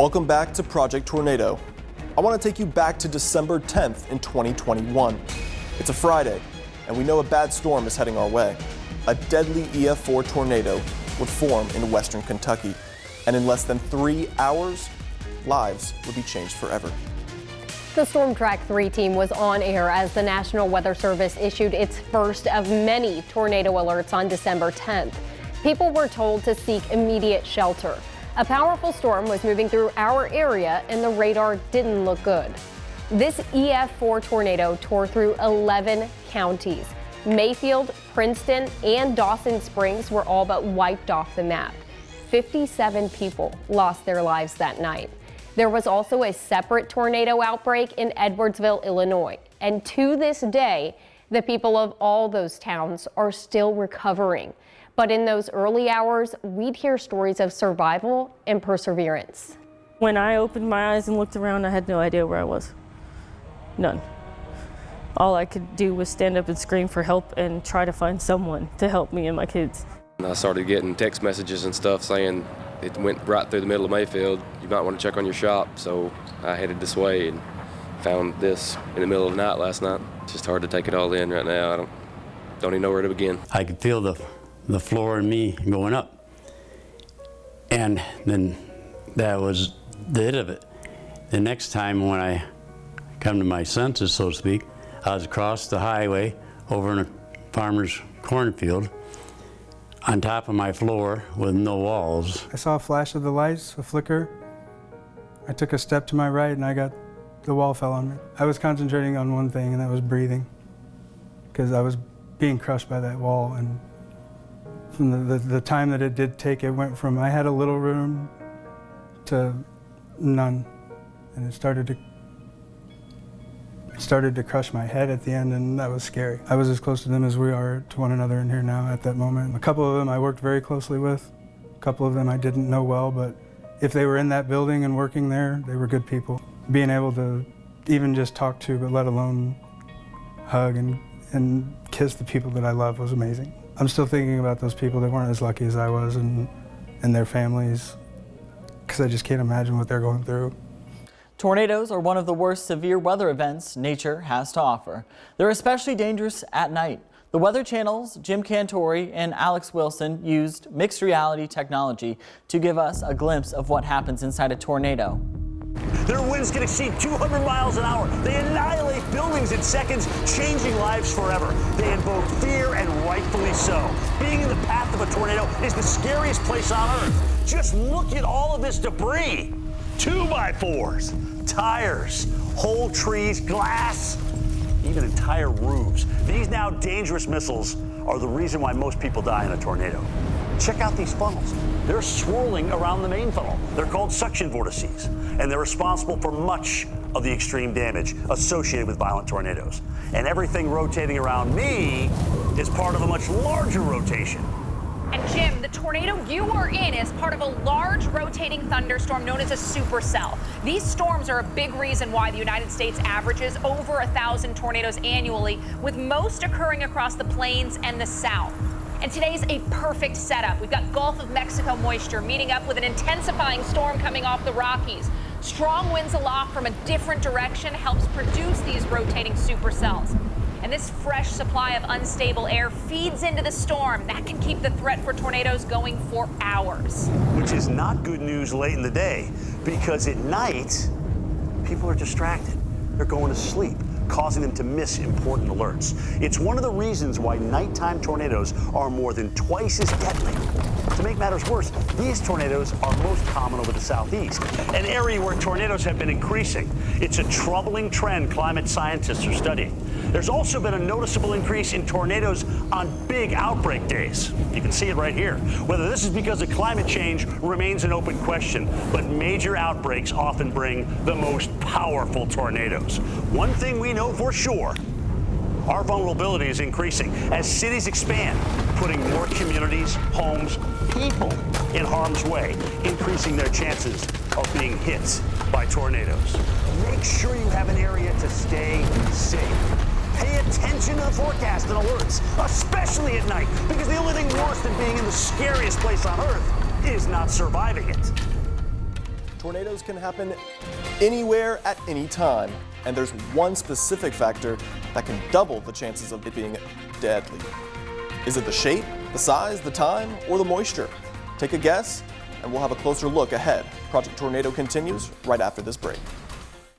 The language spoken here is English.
Welcome back to Project Tornado. I want to take you back to December 10th in 2021. It's a Friday, and we know a bad storm is heading our way. A deadly EF-4 tornado would form in western Kentucky, and in less than 3 hours, lives would be changed forever. The Storm Track 3 team was on air as the National Weather Service issued its first of many tornado alerts on December 10th. People were told to seek immediate shelter. A powerful storm was moving through our area and the radar didn't look good. This EF-4 tornado tore through 11 counties. Mayfield, Princeton, and Dawson Springs were all but wiped off the map. 57 people lost their lives that night. There was also a separate tornado outbreak in Edwardsville, Illinois. And to this day, the people of all those towns are still recovering. But in those early hours, we'd hear stories of survival and perseverance. When I opened my eyes and looked around, I had no idea where I was. None. All I could do was stand up and scream for help and try to find someone to help me and my kids. I started getting text messages and stuff saying it went right through the middle of Mayfield. You might want to check on your shop. So I headed this way and found this in the middle of the night last night. It's just hard to take it all in right now. I don't even know where to begin. I could feel the floor and me going up. And then that was the end of it. The next time when I come to my senses, so to speak, I was across the highway over in a farmer's cornfield on top of my floor with no walls. I saw a flash of the lights, a flicker. I took a step to my right and the wall fell on me. I was concentrating on one thing, and that was breathing, because I was being crushed by that wall. And from the time that it did take, it went from I had a little room to none. And it started to crush my head at the end, and that was scary. I was as close to them as we are to one another in here now at that moment. A couple of them I worked very closely with. A couple of them I didn't know well, but if they were in that building and working there, they were good people. Being able to even just talk to, but let alone hug and kiss the people that I love was amazing. I'm still thinking about those people that weren't as lucky as I was and their families, because I just can't imagine what they're going through. Tornadoes are one of the worst severe weather events nature has to offer. They're especially dangerous at night. The Weather Channel's Jim Cantori and Alex Wilson used mixed reality technology to give us a glimpse of what happens inside a tornado. Their winds can exceed 200 miles an hour. They annihilate buildings in seconds, changing lives forever. They invoke fear, and rightfully so. Being in the path of a tornado is the scariest place on earth. Just look at all of this debris. 2x4s, tires, whole trees, glass, even entire roofs. These now dangerous missiles are the reason why most people die in a tornado. Check out these funnels. They're swirling around the main funnel. They're called suction vortices, and they're responsible for much of the extreme damage associated with violent tornadoes. And everything rotating around me is part of a much larger rotation. And Jim, the tornado you are in is part of a large rotating thunderstorm known as a supercell. These storms are a big reason why the United States averages over 1,000 tornadoes annually, with most occurring across the plains and the south. And today's a perfect setup. We've got Gulf of Mexico moisture meeting up with an intensifying storm coming off the Rockies. Strong winds aloft from a different direction helps produce these rotating supercells. And this fresh supply of unstable air feeds into the storm. That can keep the threat for tornadoes going for hours. Which is not good news late in the day, because at night, people are distracted. They're going to sleep, causing them to miss important alerts. It's one of the reasons why nighttime tornadoes are more than twice as deadly. To make matters worse, these tornadoes are most common over the southeast, an area where tornadoes have been increasing. It's a troubling trend climate scientists are studying. There's also been a noticeable increase in tornadoes on big outbreak days. You can see it right here. Whether this is because of climate change remains an open question, but major outbreaks often bring the most powerful tornadoes. One thing we know for sure, our vulnerability is increasing as cities expand, putting more communities, homes, people in harm's way, increasing their chances of being hit by tornadoes. Make sure you have an area to stay safe. Pay attention to the forecast and alerts, especially at night, because the only thing worse than being in the scariest place on earth is not surviving it. Tornadoes can happen anywhere at any time, and there's one specific factor that can double the chances of it being deadly. Is it the shape, the size, the time, or the moisture? Take a guess, and we'll have a closer look ahead. Project Tornado continues right after this break.